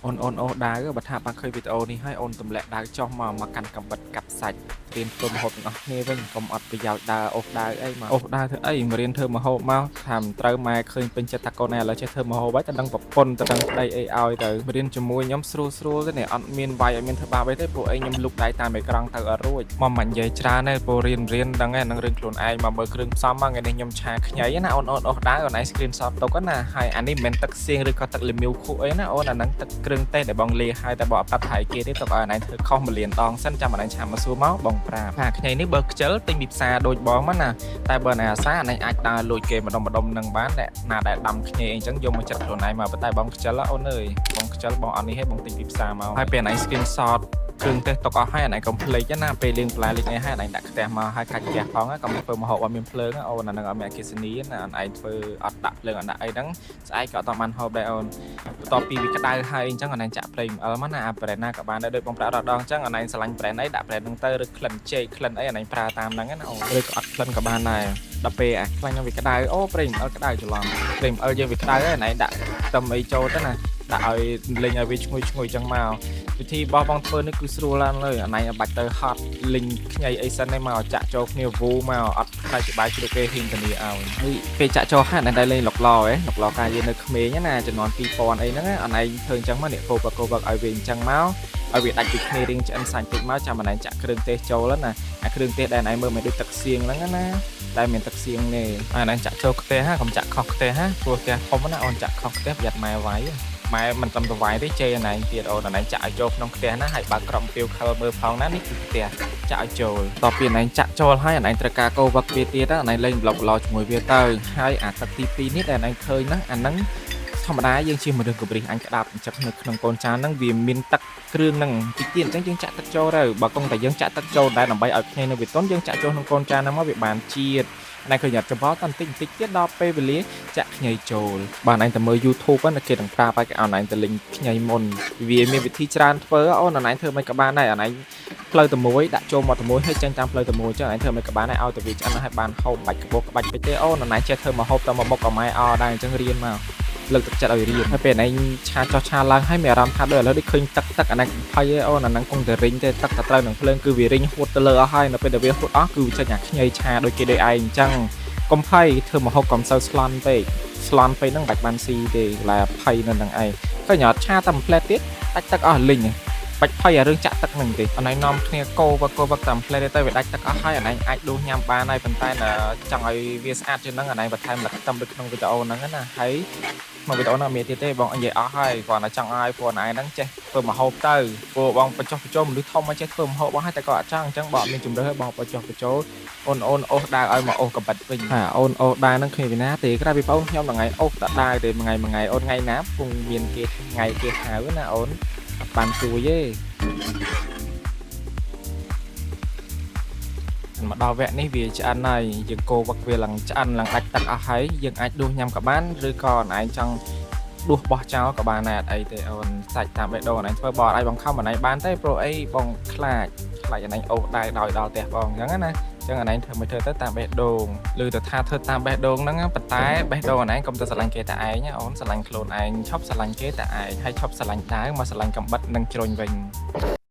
អូនដើរបើថាបានឃើញវីដេអូនេះហើយអូនទម្លាក់ដើរចុះមកកាន់កាំបិតកាប់សាច់រៀនធ្វើម្ហូបទាំងអស់គ្នាវិញកុំអត់ប្រយោជន៍ដើរអូសដើរអីមកអូសដើរធ្វើអីមករៀនធ្វើម្ហូបមកថាមិនត្រូវម៉ែឃើញពេញចិត្តថាកូនឯងឥឡូវចេះធ្វើម្ហូបហើយតែដឹងប្រពន្ធតែដឹងប្តីអីឲ្យទៅរៀនជាមួយខ្ញុំស្រួលទេនេះអត់មានវាយអត់មានធ្វើបាបអីទេព្រោះអីខ្ញុំលុបដៃតាមអេក្រង់ទៅអត់រួចមកមិននិយាយច្រើនទេព្រោះរៀនដឹងឯងនឹងរឿងខ្លួនឯងមកមើលគ្រឿងផ្សំមកថ្ងៃនេះខ្ញុំឆាខ្ញីណាអូនអូសដើរអូនឯង screenshot ទុកណាហើយអានេះមិនមែនទឹកសៀងឬក៏ទឹកលីមីវខូអីណាអូនអាហ្នឹងទឹកគ្រឿងទេសដែលបងលាហើយតែបងអត់ប្រាប់ថៃគេទេទុកឲ្យណៃធ្វើខុស1លានដងសិនចាំណៃឆាមកសួរមកបងប្រាប់ថាខ្ញីនេះបើខ្ជិលទិញពីផ្សារដូចបងមកណាតែបើណៃអាសាណៃអាចដើរលួចគេម្ដុំនឹងបានតែណាដែលដាំខ្ញីអីចឹងយកមកចិត្តខ្លួនឯងមកតែបងខ្ជិលអូនអើយបងខ្ជិលបងអត់នេះទេបងទិញពីផ្សារមកហើយពេលណៃ screenshot គ្រឿងទេសទុកអស់ហើយណៃកុំភ្លេចណាពេលលេងបន្លែលេងអីហើយណៃដាក់ខ្ទះមកហើយកាច់ផ្ទះផងកុំធ្វើម្ហូបអត់មានភ្លើងអូនអាហ្នឹងអត់មានអគ្គិសនីណាអូនឯងធ្វើអត់ដាក់ភ្លើងអត់ដាក់អីហ្នឹងស្អែកក៏អត់បានហូបដែរអូនបន្ទាប់ពីវាក្តៅហើយអញ្ចឹងអូនឯងចាក់ប្រេងអិលមកណាអាប្រេងណាក៏បានដែរដូចបងប្រាប់ដងអញ្ចឹងអូនឯងស្រឡាញ់ប្រេងអីដាក់ប្រេងហ្នឹងទៅឬក្លិនចេកក្លិនអីអូនឯងប្រើតាមហ្នឹងណាអូនឬក៏អត់ក្លិនក៏បានដែរដល់ពេលអាខ្លាញ់វាក្តៅអូប្រេងអិលក្តៅច្រឡំប្រេងអិលយើងវាក្តៅហើយអូនឯងដាក់ខ្ទឹមអីចូលទៅណាដាក់ឲ្យលេងឲ្យវាឈ្ងុយអញ្ចឹងមកវិធីរបស់បងធ្វើនេះគឺស្រួលឡើងលើអាណៃបាច់ទៅហត់លីងខ្ញីអីសិនឯងមកចាក់ចូលគ្នាវូមកអត់ខ្លាចច្បាយជ្រូកគេហ៊ីងធានាឲ្យហើយពេលចាក់ចូលហើយអាណៃដែរលេងលុកឡហ៎លុកឡកាយយើងនៅក្មេងណាចំនួន2000អីហ្នឹងអាណៃធ្វើអញ្ចឹងមកនេះគោបឲ្យវាអញ្ចឹងមកឲ្យវាដាច់ពីគ្នារៀងឆ្អិនសាច់តិចមកចាំអាណៃចាក់គ្រឿងទេសចូលណាអាគ្រឿងទេសដែលអាណៃមើលមិនដូចទឹកសៀងហ្នឹងណាតែមានទឹកសៀងទេអាណៃចាក់ចូលខ្ទះកុំចាក់ខុសខ្ទះព្រោះខ្ទះធំណាអូនចាក់ខុសខ្ទះប្រយ័ត្នម៉ែវាយម៉ែមិនត្រឹមតែវាយទេជេរណែទៀតអូនណែចាក់ឲ្យចូលក្នុងខ្ទះណាហើយបើកក្រំពីវខលមើលផងណានេះគឺខ្ទះចាក់ឲ្យចូលតទៅពីណែចាក់ចូលហើយណែត្រូវការកោវឹកវាទៀតណែលេងប្លុកឡជាមួយវាទៅហើយអាទឹកទី2នេះដែលណែឃើញហ្នឹងអាហ្នឹងធម្មតាយើងជិះមនុស្សកបរិះអញក្តាប់អញ្ចឹងនៅក្នុងកូនចានហ្នឹងវាមានទឹកគ្រឿងហ្នឹងតិចទៀតអញ្ចឹងយើងចាក់ទឹកចូលទៅបើកុំតែយើងចាក់ទឹកចូលដែរដើម្បីឲ្យគ្នានៅវាតុនយើងចាក់ចូលក្នុងកូនចានហ្នឹងមកវាបានជាតិណែឃើញអត់ច្បល់តបន្តិចទៀតដល់ពេលវេលាចាក់ខ្ញីចូលបានឯងតែមើល YouTube ណាគេនឹងប្រាប់ឲ្យអូនឯងទៅលេងខ្ញីមុនវាមានវិធីច្រើនធ្វើអូនឯងធ្វើមិនក៏បានដែរអូនឯងផ្លូវតែមួយដាក់ចូលមកតែមួយហើយចេញតាមផ្លូវតែមួយចឹងឯងធ្វើមិនក៏បានដែរឲ្យតែវាឆ្អិនហើយបានហូបបាច់ក្បោះក្បាច់ពេកទេអូនឯងចេះធ្វើមកហូបតែមកមុខក៏ម៉ែអដែរអញ្ចឹងរៀនមកលើកទឹកចិត្តឲ្យរៀនហើយពេលឯងឆាចោះឆាឡើងហើយមានអារម្មណ៍ថាដូចឥឡូវដូចឃើញទឹកអាហ្នឹងភ័យឯអូនអាហ្នឹងគង់តែរិញទេទឹកតែត្រូវនឹងភ្លើងគឺវារិញហួតទៅលើអស់ហើយនៅពេលដែលវាហួតអស់គឺវាចេញអាខ្ញីឆាដូចគេដូចឯងអញ្ចឹងកុំភ័យធ្វើមហូបកុំសូវស្លន់ពេកហ្នឹងបាច់បានស៊ីទេឡាភ័យនៅនឹងឯងឃើញអត់ឆាតែមួយផ្លែទៀតដាច់ទឹកអស់លីងបាច់ភ័យអារឿងចាក់ទឹកហ្នឹងទេអណៃនាំគ្នាកោវឹកតាមផ្លែទៅវាដាច់ទឹកអស់ហើយអណៃអាចដួសញ៉ាំបានហើយប៉ុន្តែចង់ឲ្យវាស្អាតជាងហ្នឹងអណៃបន្ថែមលក្ខណៈដូចក្នុងវីដេអូហ្នឹងណាហើយក្នុងវីដេអូហ្នឹងមានទៀតទេបងនិយាយអស់ហើយគាត់តែចង់ឲ្យពួកណៃហ្នឹងចេះធ្វើម្ហូបទៅពួកបងបញ្ចុះបញ្ចូលមនុស្សធំមកចេះធ្វើម្ហូបបងហើយតែគាត់អត់ចង់អញ្ចឹងបងអត់មានជំរឿបងបញ្ចុះបញ្ចូលអូនអូសដើរឲ្យមកអូសកបិតវិញអូនអូសដើរហ្នឹងគ្មានវិណាទេក្រៅពីបងខ្ញុំថ្ងៃអូសតែដើរទេមួយថ្ងៃអូនថ្ងៃណាពងមានគេថ្ងៃគេហៅណាអូនអត់បានជួយទេមកដល់វគ្គនេះវាឆ្អិនហើយយើងកូរវឹកវាឡើងឆ្អិនឡើងដាច់ទឹកអស់ហើយយើងអាចដួសញ៉ាំក៏បានឬក៏អូនឯងចង់ដួសបោះចោលក៏បានដែរអត់អីទេអូនសាច់តាមបេះដូងអូនឯងធ្វើបអត់ឲ្យបងខំអូនឯងបានទេព្រោះអីបងខ្លាចអូនឯងអូសដែរដល់ផ្ទះបងអញ្ចឹងណាចឹងអូនឯងធ្វើមិនធ្វើទៅតាមបេះដូងឬទៅថាធ្វើតាមបេះដូងហ្នឹងប៉ុន្តែបេះដូងអូនឯងកុំទៅស្រឡាញ់គេតែឯងអូនស្រឡាញ់ខ្លួនឯងឈប់ស្រឡាញ់គេតែឯងហើយឈប់ស្រឡាញ់ដាវមកស្រឡាញ់កំបិតនិងជ្រុញវិញ